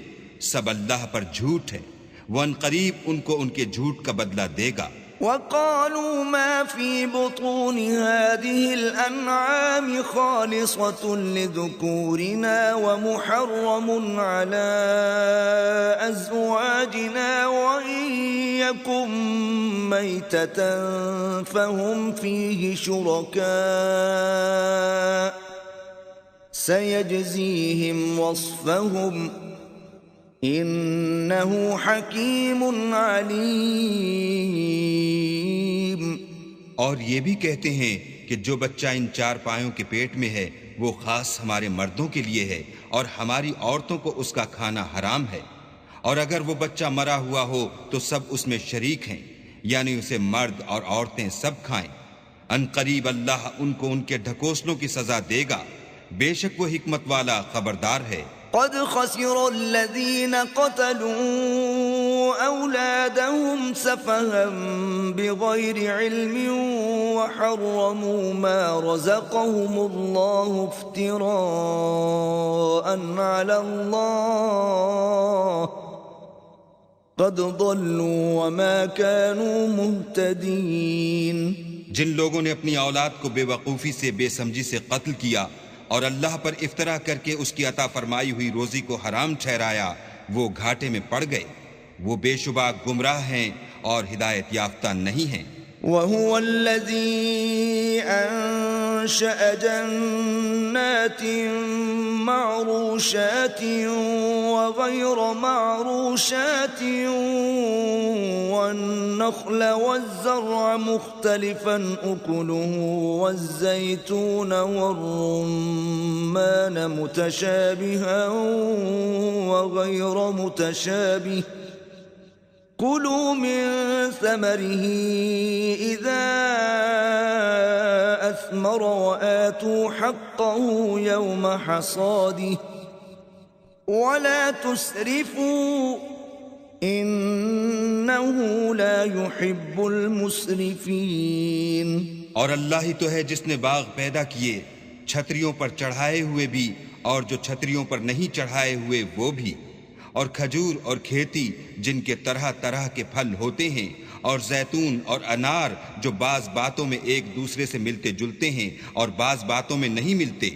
سب اللہ پر جھوٹ ہے، وہ ان قریب ان کو ان کے جھوٹ کا بدلہ دے گا۔ وقالوا ما في بطون هذه الأنعام خالصة لذكورنا ومحرم على أزواجنا وإن يكن ميتة فهم فيه شركاء سيجزيهم وصفهم انہو حکیم علیم۔ اور یہ بھی کہتے ہیں کہ جو بچہ ان چار پایوں کے پیٹ میں ہے وہ خاص ہمارے مردوں کے لیے ہے، اور ہماری عورتوں کو اس کا کھانا حرام ہے، اور اگر وہ بچہ مرا ہوا ہو تو سب اس میں شریک ہیں، یعنی اسے مرد اور عورتیں سب کھائیں۔ ان قریب اللہ ان کو ان کے ڈھکوسلوں کی سزا دے گا، بے شک وہ حکمت والا خبردار ہے۔ قد خسر الذين قتلوا أولادهم سفها بغير علم وحرموا ما رزقهم الله افتراء على الله قد ضلوا وما كانوا مهتدين۔ جن لوگوں نے اپنی اولاد کو بے وقوفی سے بے سمجھی سے قتل کیا اور اللہ پر افطرا کر کے اس کی عطا فرمائی ہوئی روزی کو حرام ٹھہرایا، وہ گھاٹے میں پڑ گئے، وہ بے شبہ گمراہ ہیں اور ہدایت یافتہ نہیں ہیں۔ وَهُوَ الَّذِي أَنشَأَ جَنَّاتٍ مَّعْرُوشَاتٍ وَغَيْرَ مَعْرُوشَاتٍ وَالنَّخْلَ وَالزَّرْعَ مُخْتَلِفًا أُكُلُهُ وَالزَّيْتُونَ وَالرُّمَّانَ مُتَشَابِهًا وَغَيْرَ مُتَشَابِهٍ كُلُوا مِن ثَمَرِهِ إِذَا أَثْمَرَ وَآتُوا حَقَّهُ يَوْمَ حَصَادِهِ وَلَا تُسْرِفُوا إِنَّهُ لَا يُحِبُّ الْمُسْرِفِينَ۔ اور اللہ ہی تو ہے جس نے باغ پیدا کیے، چھتریوں پر چڑھائے ہوئے بھی اور جو چھتریوں پر نہیں چڑھائے ہوئے وہ بھی، اور کھجور اور کھیتی جن کے طرح طرح کے پھل ہوتے ہیں، اور زیتون اور انار جو بعض باتوں میں ایک دوسرے سے ملتے جلتے ہیں اور بعض باتوں میں نہیں ملتے،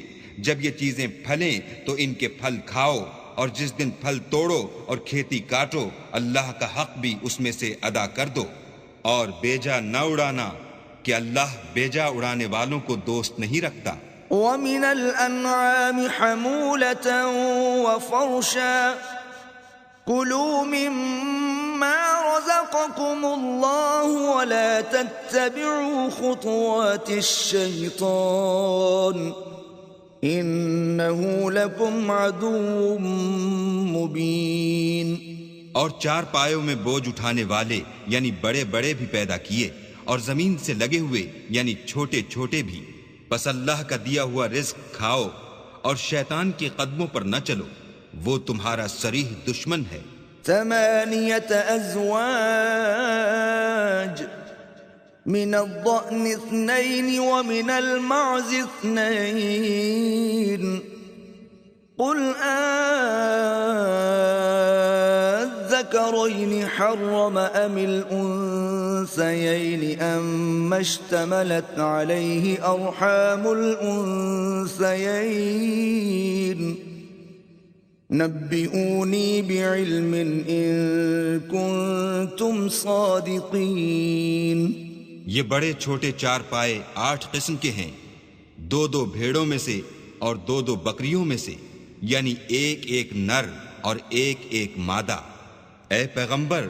جب یہ چیزیں پھلیں تو ان کے پھل کھاؤ، اور جس دن پھل توڑو اور کھیتی کاٹو اللہ کا حق بھی اس میں سے ادا کر دو، اور بیجا نہ اڑانا کہ اللہ بیجا اڑانے والوں کو دوست نہیں رکھتا۔ وَمِنَ الْأَنْعَامِ حَمُولَةً وَفَرْشًا كُلُوا مِمَّا رَزَقَكُمُ اللَّهُ وَلَا تَتَّبِعُوا خُطُوَاتِ الشَّيْطَانِ إِنَّهُ لَكُمْ عَدُوٌّ مُبِينٌ۔ اور چار پایوں میں بوجھ اٹھانے والے یعنی بڑے بڑے بھی پیدا کیے، اور زمین سے لگے ہوئے یعنی چھوٹے چھوٹے بھی، بس اللہ کا دیا ہوا رزق کھاؤ اور شیطان کے قدموں پر نہ چلو، وہ تمہارا صریح دشمن ہے۔ ثمانية أزواج من الضأن 2 ومن المعز 2 قل الذكرين حرم أم الأنثيين أم اشتملت عليه أرحام الأنثيين نبئوني بعلم إن كنتم صادقين۔ یہ بڑے چھوٹے چار پائے 8 قسم کے ہیں، 2 بھیڑوں میں سے اور 2 بکریوں میں سے، یعنی ایک نر اور ایک مادہ۔ اے پیغمبر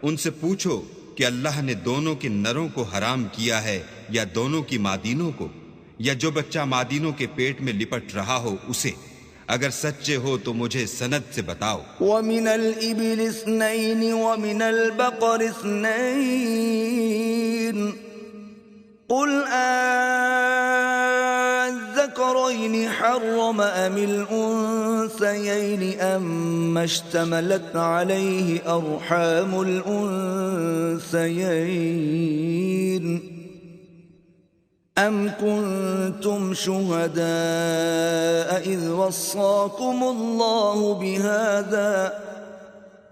ان سے پوچھو کہ اللہ نے دونوں کے نروں کو حرام کیا ہے یا دونوں کی مادینوں کو، یا جو بچہ مادینوں کے پیٹ میں لپٹ رہا ہو اسے، اگر سچے ہو تو مجھے سند سے بتاؤ۔ وَمِنَ الْإِبِلِ 2 وَمِنَ الْبَقَرِ 2 قُلْ الذَّكَرَيْنِ الذكرين حرم أم الأنثيين أما اشتملت عليه أرحام الأنثيين أم كنتم شهداء إذ وصاكم الله بهذا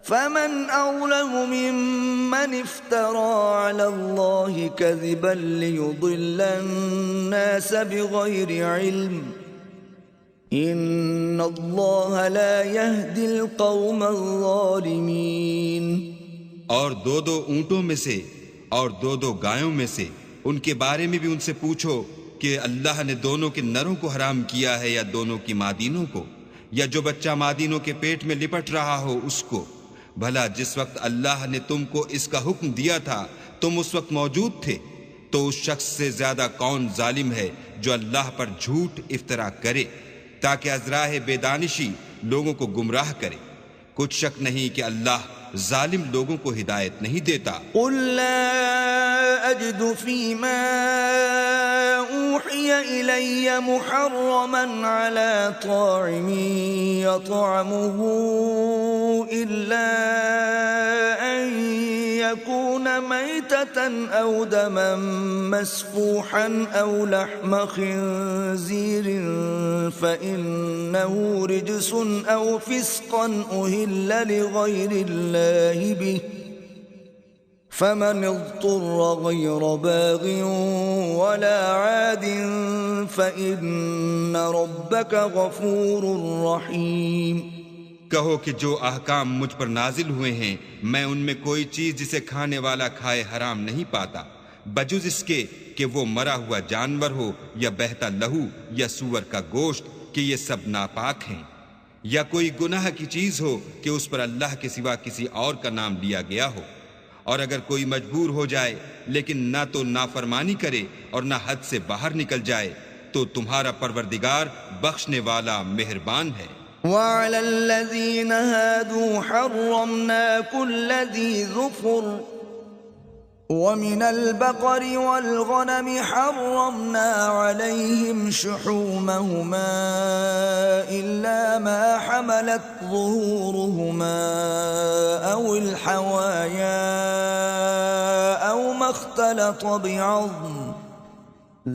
فمن أظلم ممن افترى على الله كذبا ليضل الناس بغير علم إن الله لا يهدي القوم الظالمين۔ اور دو دو اونٹوں میں سے اور دو دو گایوں میں سے ان کے بارے میں بھی ان سے پوچھو کہ اللہ نے دونوں کے نروں کو حرام کیا ہے یا دونوں کی مادینوں کو، یا جو بچہ مادینوں کے پیٹ میں لپٹ رہا ہو اس کو۔ بھلا جس وقت اللہ نے تم کو اس کا حکم دیا تھا تم اس وقت موجود تھے، تو اس شخص سے زیادہ کون ظالم ہے جو اللہ پر جھوٹ افترا کرے تاکہ از راہ بے دانشی لوگوں کو گمراہ کرے۔ کچھ شک نہیں کہ اللہ ظالم لوگوں کو ہدایت نہیں دیتا۔ قل لا اجد فيما اوحي الي محرما على طاعم يطعمه الا ان يكون ميتة او دما مسفوحا او لحم خنزير فانه رجس او فسقا اهل لغير الله به فمن اضطر غير باغ ولا عاد فإن ربك غفور رحيم۔ کہو کہ جو احکام مجھ پر نازل ہوئے ہیں میں ان میں کوئی چیز جسے کھانے والا کھائے حرام نہیں پاتا، بجز اس کے کہ وہ مرا ہوا جانور ہو یا بہتا لہو یا سور کا گوشت، کہ یہ سب ناپاک ہیں، یا کوئی گناہ کی چیز ہو کہ اس پر اللہ کے سوا کسی اور کا نام لیا گیا ہو۔ اور اگر کوئی مجبور ہو جائے لیکن نہ تو نافرمانی کرے اور نہ حد سے باہر نکل جائے تو تمہارا پروردگار بخشنے والا مہربان ہے۔ وعلى الذين هادوا حرمنا كل ذي ظفر ومن البقر والغنم حرمنا عليهم شحومهما إلا ما حملت ظهورهما أو الحوايا أو ما اختلط بعظم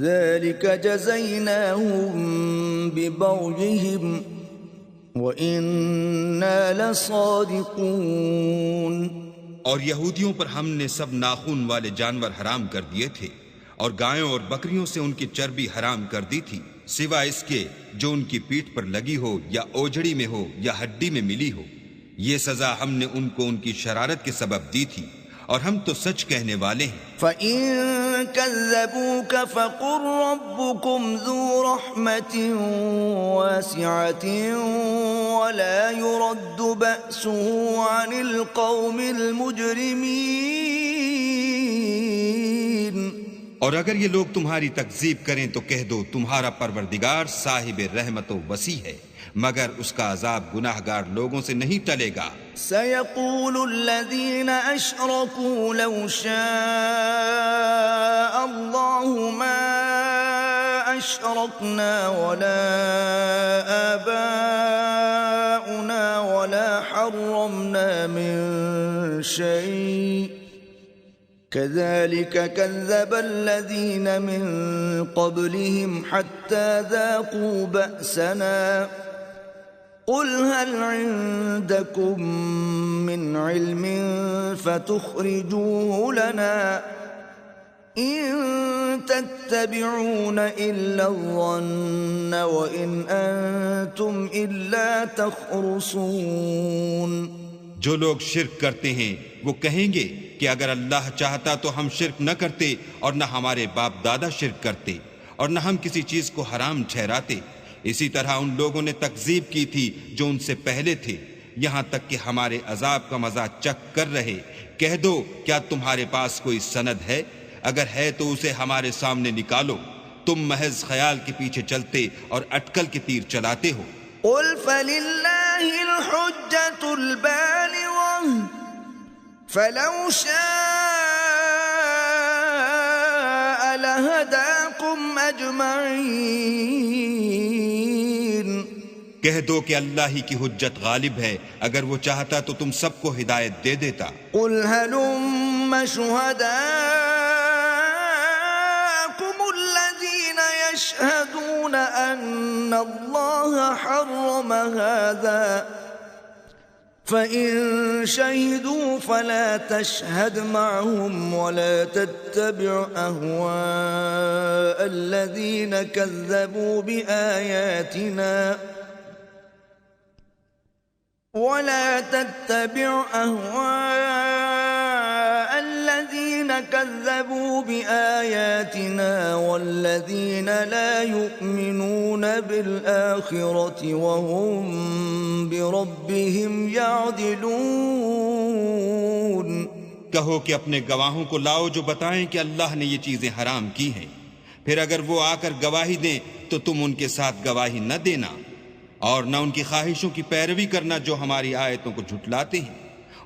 ذلك جزيناهم ببغيهم وَإِنَّا لَصَادِقُونَ۔ اور یہودیوں پر ہم نے سب ناخون والے جانور حرام کر دیے تھے، اور گایوں اور بکریوں سے ان کی چربی حرام کر دی تھی، سوائے اس کے جو ان کی پیٹھ پر لگی ہو یا اوجڑی میں ہو یا ہڈی میں ملی ہو۔ یہ سزا ہم نے ان کو ان کی شرارت کے سبب دی تھی، اور ہم تو سچ کہنے والے ہیں۔ فَإِن كَذَّبُوكَ فَقُلْ رَبُّكُمْ ذُو رَحْمَةٍ وَاسِعَةٍ وَلَا يُرَدُّ بَأْسُهُ عَنِ الْقَوْمِ الْمُجْرِمِينَ۔ اور اگر یہ لوگ تمہاری تکذیب کریں تو کہہ دو تمہارا پروردگار صاحب رحمت و وسیع ہے، مگر اس کا عذاب گناہگار لوگوں سے نہیں ٹلے گا۔ سيقول الذين أشركوا لو شاء الله ما أشركنا ولا آباؤنا ولا حرمنا من شيء كذلك كذب الذين من قبلهم حتى ذاقوا بأسنا قل هل عندكم من علم فتخرجوه لنا إن تتبعون إلا الظن وإن أنتم إلا تخرصون۔ جو لوگ شرک کرتے ہیں وہ کہیں گے کہ اگر اللہ چاہتا تو ہم شرک نہ کرتے اور نہ ہمارے باپ دادا شرک کرتے اور نہ ہم کسی چیز کو حرام ٹھہراتے۔ اسی طرح ان لوگوں نے تکذیب کی تھی جو ان سے پہلے تھے، یہاں تک کہ ہمارے عذاب کا مزہ چکھ کر رہے۔ کہہ دو کیا تمہارے پاس کوئی سند ہے؟ اگر ہے تو اسے ہمارے سامنے نکالو، تم محض خیال کے پیچھے چلتے اور اٹکل کے تیر چلاتے ہو۔ قل فللہ الحجة البالغة فلو شاء لهداكم أجمعين۔ کہہ دو کہ اللہ ہی کی حجت غالب ہے، اگر وہ چاہتا تو تم سب کو ہدایت دے دیتا۔ قل هلم شهداءكم الذين يشهدون أن الله حرم هذا فإن شهدوا فلا تشهد معهم ولا تتبع أهواء الذين كذبوا بآياتنا والذين لا يؤمنون بالآخرة وهم بربهم يعدلون۔ کہو کہ اپنے گواہوں کو لاؤ جو بتائیں کہ اللہ نے یہ چیزیں حرام کی ہیں، پھر اگر وہ آ کر گواہی دیں تو تم ان کے ساتھ گواہی نہ دینا، اور نہ ان کی خواہشوں کی پیروی کرنا جو ہماری آیتوں کو جھٹلاتے ہیں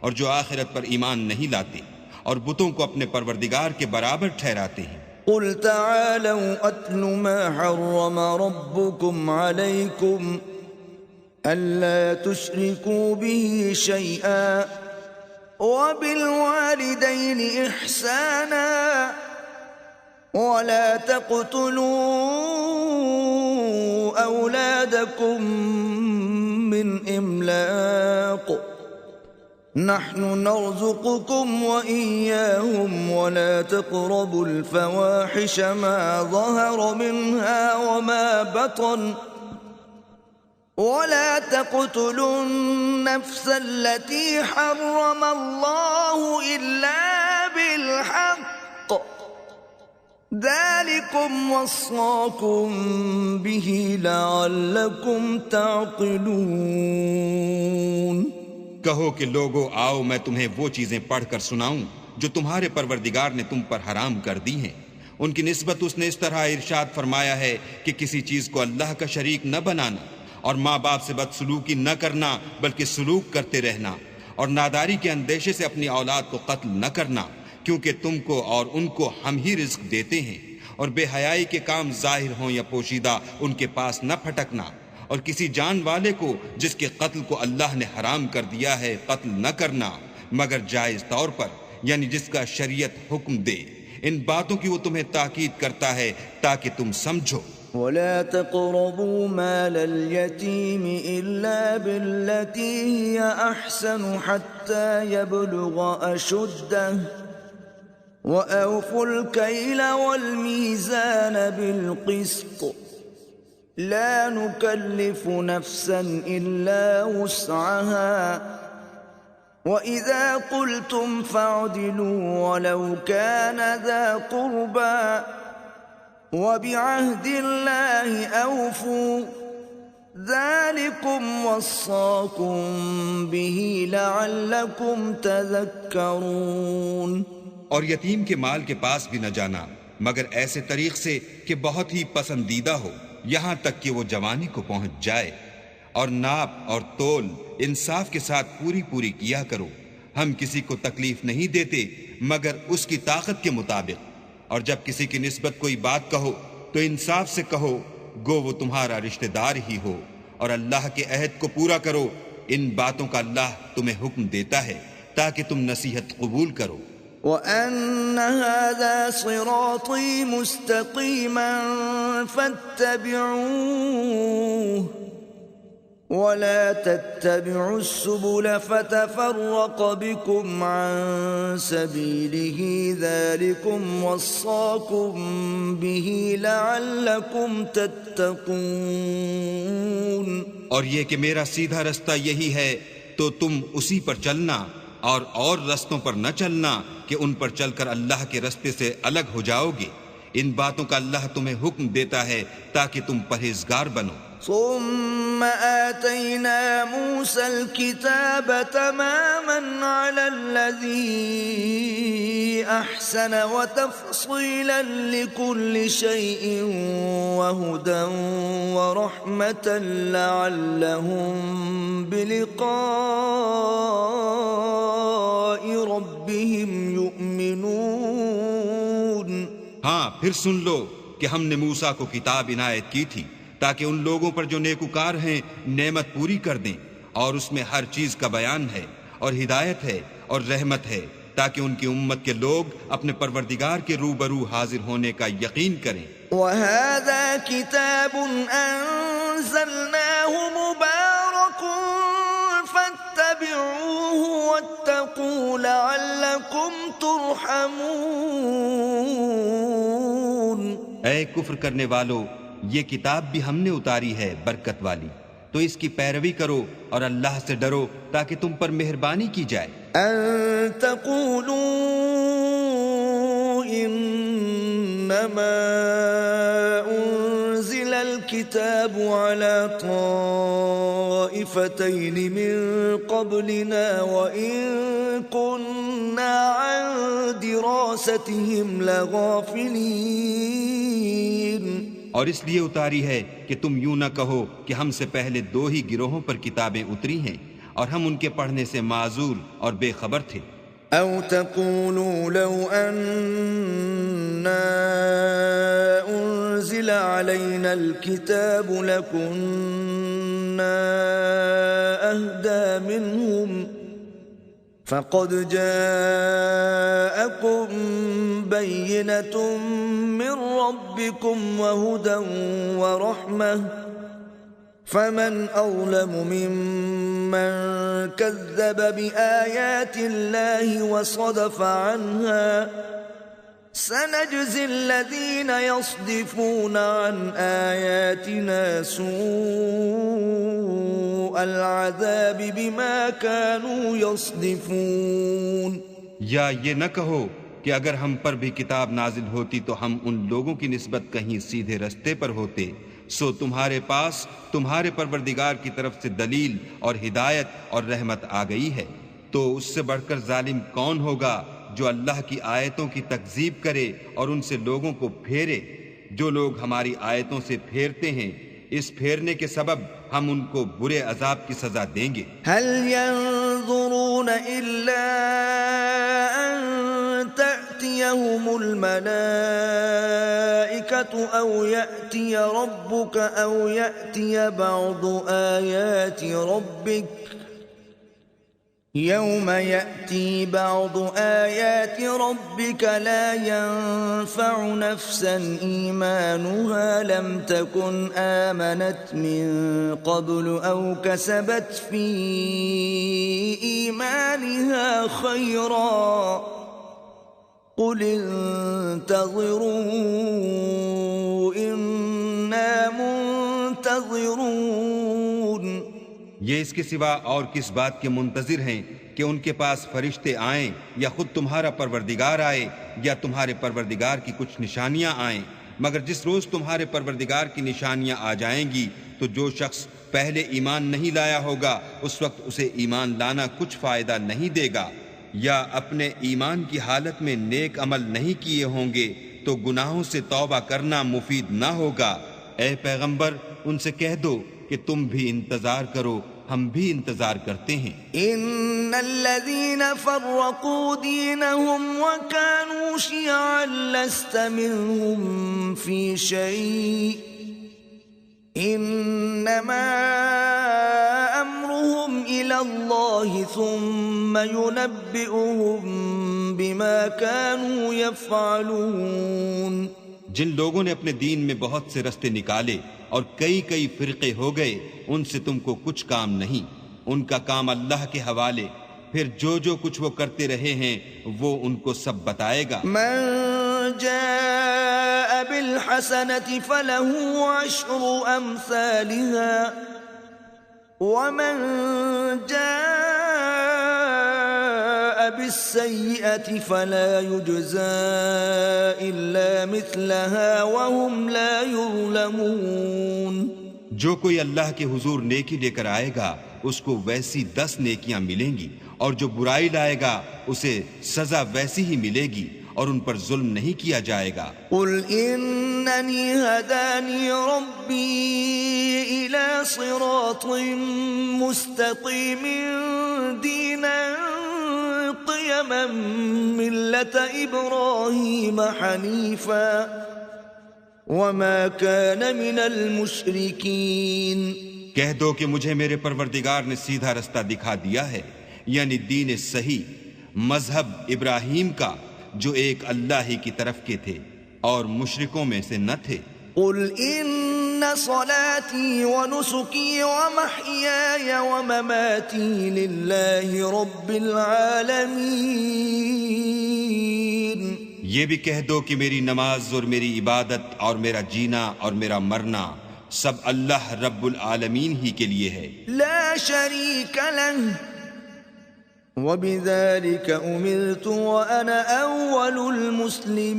اور جو آخرت پر ایمان نہیں لاتے اور بتوں کو اپنے پروردگار کے برابر ٹھہراتے ہیں۔ قل تعالوا اتل ما حرم ربكم عليكم الا تشركوا به شيئا وبالوالدين احسانا ولا تقتلوا أولادكم من إملاق نحن نرزقكم وإياهم ولا تقربوا الفواحش ما ظهر منها وما بطن ولا تقتلوا النفس التي حرم الله إلا بالحق ذلكم وصاكم به لعلكم تعقلون۔ کہو کہ لوگو آؤ میں تمہیں وہ چیزیں پڑھ کر سناؤں جو تمہارے پروردگار نے تم پر حرام کر دی ہیں۔ ان کی نسبت اس نے اس طرح ارشاد فرمایا ہے کہ کسی چیز کو اللہ کا شریک نہ بنانا، اور ماں باپ سے بدسلوکی نہ کرنا بلکہ سلوک کرتے رہنا، اور ناداری کے اندیشے سے اپنی اولاد کو قتل نہ کرنا، کیونکہ تم کو اور ان کو ہم ہی رزق دیتے ہیں، اور بے حیائی کے کام ظاہر ہوں یا پوشیدہ ان کے پاس نہ پھٹکنا، اور کسی جان والے کو جس کے قتل کو اللہ نے حرام کر دیا ہے قتل نہ کرنا مگر جائز طور پر، یعنی جس کا شریعت حکم دے۔ ان باتوں کی وہ تمہیں تاکید کرتا ہے تاکہ تم سمجھو۔ ولا تقربوا مال اليتيم إلا بالتي هي أحسن حتى يبلغ أشده وأوفوا الكيل والميزان بالقسط لا نكلف نفسا إلا وسعها وإذا قلتم فاعدلوا ولو كان ذا قربى وبعهد الله أوفوا ذلكم وصاكم به لعلكم تذكرون۔ اور یتیم کے مال کے پاس بھی نہ جانا مگر ایسے طریق سے کہ بہت ہی پسندیدہ ہو، یہاں تک کہ وہ جوانی کو پہنچ جائے، اور ناپ اور تول انصاف کے ساتھ پوری کیا کرو۔ ہم کسی کو تکلیف نہیں دیتے مگر اس کی طاقت کے مطابق، اور جب کسی کی نسبت کوئی بات کہو تو انصاف سے کہو، گو وہ تمہارا رشتہ دار ہی ہو، اور اللہ کے عہد کو پورا کرو۔ ان باتوں کا اللہ تمہیں حکم دیتا ہے تاکہ تم نصیحت قبول کرو۔ وَأَنَّ هَذَا صِرَاطِي مُسْتَقِيمًا فَاتَّبِعُوهُ وَلَا تَتَّبِعُوا السُّبُلَ فَتَفَرَّقَ بِكُمْ عَن سَبِيلِهِ ذَلِكُمْ وَصَّاكُمْ بِهِ لَعَلَّكُمْ تَتَّقُونَ۔ اور یہ کہ میرا سیدھا رستہ یہی ہے تو تم اسی پر چلنا، اور رستوں پر نہ چلنا کہ ان پر چل کر اللہ کے رستے سے الگ ہو جاؤ گے۔ ان باتوں کا اللہ تمہیں حکم دیتا ہے تاکہ تم پرہیزگار بنو۔ ثم آتينا موسى الكتاب تماما على الذي أحسن وتفصيلا لكل شيء وهدى ورحمة لعلهم بلقاء ربهم يؤمنون۔ ہاں، پھر سن لو کہ ہم نے موسیٰ کو کتاب عنایت کی تھی تاکہ ان لوگوں پر جو نیکوکار ہیں نعمت پوری کر دیں، اور اس میں ہر چیز کا بیان ہے اور ہدایت ہے اور رحمت ہے، تاکہ ان کی امت کے لوگ اپنے پروردگار کے روبرو حاضر ہونے کا یقین کریں۔ وَهَذَا كِتَابٌ أَنزَلْنَاهُ مُبَارَكٌ فَاتَّبِعُوهُ وَاتَّقُوا لَعَلَّكُمْ تُرْحَمُونَ۔ اے کفر کرنے والو، یہ کتاب بھی ہم نے اتاری ہے برکت والی، تو اس کی پیروی کرو اور اللہ سے ڈرو تاکہ تم پر مہربانی کی جائے۔ أَن تَقُولُوا إِنَّمَا أُنزِلَ الْكِتَابُ عَلَى طَائِفَتَيْنِ مِن قَبْلِنَا وَإِن كُنَّا عَن دِرَاسَتِهِمْ لَغَافِلِينَ۔ اور اس لیے اتاری ہے کہ تم یوں نہ کہو کہ ہم سے پہلے 2 ہی گروہوں پر کتابیں اتری ہیں اور ہم ان کے پڑھنے سے معذور اور بے خبر تھے۔ أَوْ تَقُولُوا لَوْ أَنَّا أُنزِلَ عَلَيْنَا الْكِتَابُ لَكُنَّا أَهْدَى مِنْهُمْ فَقَدْ جَاءَكُمْ بَيِّنَةٌ مِّن رَّبِّكُمْ وَهُدًى وَرَحْمَةٌ فَمَنْ أَظْلَمُ مِمَّنْ كَذَّبَ بِآيَاتِ اللَّهِ وَصَدَفَ عَنْهَا سَنَجْزِي الَّذِينَ يَصْدِفُونَ عَنْ آيَاتِنَا سُوءَ الْعَذَابِ بِمَا كَانُوا يَصْدِفُونَ۔ یا یہ نہ کہو کہ اگر ہم پر بھی کتاب نازل ہوتی تو ہم ان لوگوں کی نسبت کہیں سیدھے رستے پر ہوتے، سو تمہارے پاس تمہارے پروردگار کی طرف سے دلیل اور ہدایت اور رحمت آ گئی ہے، تو اس سے بڑھ کر ظالم کون ہوگا جو اللہ کی آیتوں کی تکذیب کرے اور ان سے لوگوں کو پھیرے۔ جو لوگ ہماری آیتوں سے پھیرتے ہیں، اس پھیرنے کے سبب ہم ان کو برے عذاب کی سزا دیں گے۔ هل ينظرون إلا أن تأتيهم الملائكة أو يأتي ربك أو يأتي بعض آيات ربك يوم يأتي بعض آيات ربك لا ينفع نفسا إيمانها لم تكن آمنت من قبل أو كسبت في إيمانها خيرا قل انتظروا إنا منتظرون۔ یہ اس کے سوا اور کس بات کے منتظر ہیں کہ ان کے پاس فرشتے آئیں یا خود تمہارا پروردگار آئے یا تمہارے پروردگار کی کچھ نشانیاں آئیں، مگر جس روز تمہارے پروردگار کی نشانیاں آ جائیں گی تو جو شخص پہلے ایمان نہیں لایا ہوگا اس وقت اسے ایمان لانا کچھ فائدہ نہیں دے گا، یا اپنے ایمان کی حالت میں نیک عمل نہیں کیے ہوں گے تو گناہوں سے توبہ کرنا مفید نہ ہوگا۔ اے پیغمبر ان سے کہہ دو کہ تم بھی انتظار کرو، ہم بھی انتظار کرتے ہیں۔ ان الذين فرقوا دينهم وكانوا شيعا لست منهم في شيء انما امرهم الى الله ثم ينبئهم بما كانوا يفعلون۔ جن لوگوں نے اپنے دین میں بہت سے رستے نکالے اور کئی فرقے ہو گئے، ان سے تم کو کچھ کام نہیں، ان کا کام اللہ کے حوالے، پھر جو کچھ وہ کرتے رہے ہیں وہ ان کو سب بتائے گا۔ من جاء بالحسنة فله عشر أمثالها ومن جاء بالسيئة فلا يجزى إلا مثلها وهم لا يظلمون۔ جو کوئی اللہ کے حضور نیکی لے کر آئے گا اس کو ویسی 10 نیکیاں ملیں گی، اور جو برائی لائے گا اسے سزا ویسی ہی ملے گی اور ان پر ظلم نہیں کیا جائے گا۔ قل اننی ہدانی ربی الى صراط مستقیم دینا قیما ملة ابراہیم حنیفا وما كان من المشركين کہہ دو کہ مجھے میرے پروردگار نے سیدھا رستہ دکھا دیا ہے، یعنی دین صحیح، مذہب ابراہیم کا جو ایک اللہ ہی کی طرف کے تھے اور مشرکوں میں سے نہ تھے۔ قل ان صلاتي ونسكي ومحياي ومماتي لله رب العالمين۔ یہ بھی کہہ دو کہ میری نماز اور میری عبادت اور میرا جینا اور میرا مرنا سب اللہ رب العالمین ہی کے لیے ہے، لا شريك له وبذلك امرت وانا اول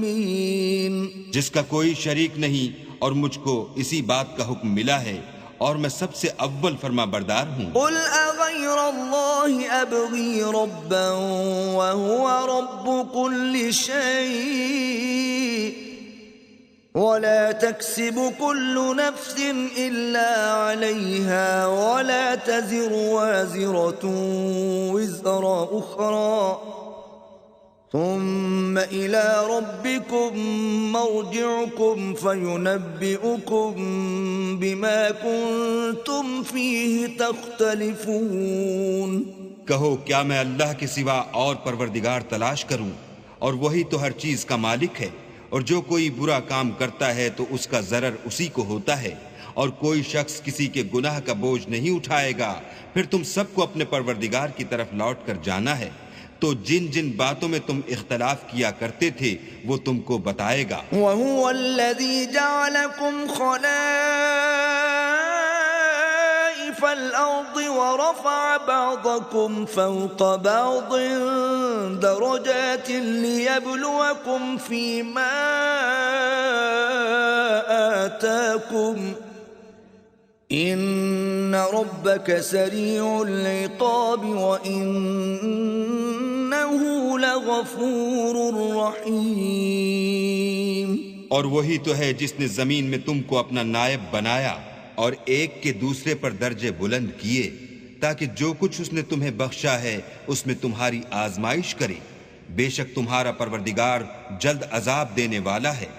المسلمين۔ جس کا کوئی شریک نہیں اور مجھ کو اسی بات کا حکم ملا ہے اور میں سب سے اول فرما بردار ہوں۔ قل اغير الله ابغي ربا وهو رب كل شيء ولا تكسب كل نفس إلا عليها ولا تزر وازرة وزر أخرى ثم إلى ربكم مرجعكم فينبئكم بما كنتم فيه تختلفون۔ کہو کیا میں اللہ کے سوا اور پروردگار تلاش کروں، اور وہی تو ہر چیز کا مالک ہے، اور جو کوئی برا کام کرتا ہے تو اس کا ضرر اسی کو ہوتا ہے، اور کوئی شخص کسی کے گناہ کا بوجھ نہیں اٹھائے گا۔ پھر تم سب کو اپنے پروردگار کی طرف لوٹ کر جانا ہے، تو جن جن باتوں میں تم اختلاف کیا کرتے تھے وہ تم کو بتائے گا۔ وَهُوَ الَّذِي جَعَلَكُمْ خَلَائِفَ الْأَرْضِ وَرَفَعَ بَعْضَكُمْ فَوْقَ بَعْضٍ دَرَجَاتٍ لِيَبْلُوَكُمْ فِيمَا آتَاكُمْ إِنَّ رَبَّكَ سَرِيعُ الْعِقَابِ وَإِنَّهُ لَغَفُورٌ رَحِيمٌ۔ اور وہی تو ہے جس نے زمین میں تم کو اپنا نائب بنایا اور ایک کے دوسرے پر درجے بلند کیے، تاکہ جو کچھ اس نے تمہیں بخشا ہے اس میں تمہاری آزمائش کرے۔ بے شک تمہارا پروردگار جلد عذاب دینے والا ہے،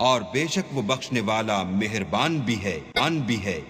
اور بے شک وہ بخشنے والا مہربان بھی ہے، ان بھی ہے۔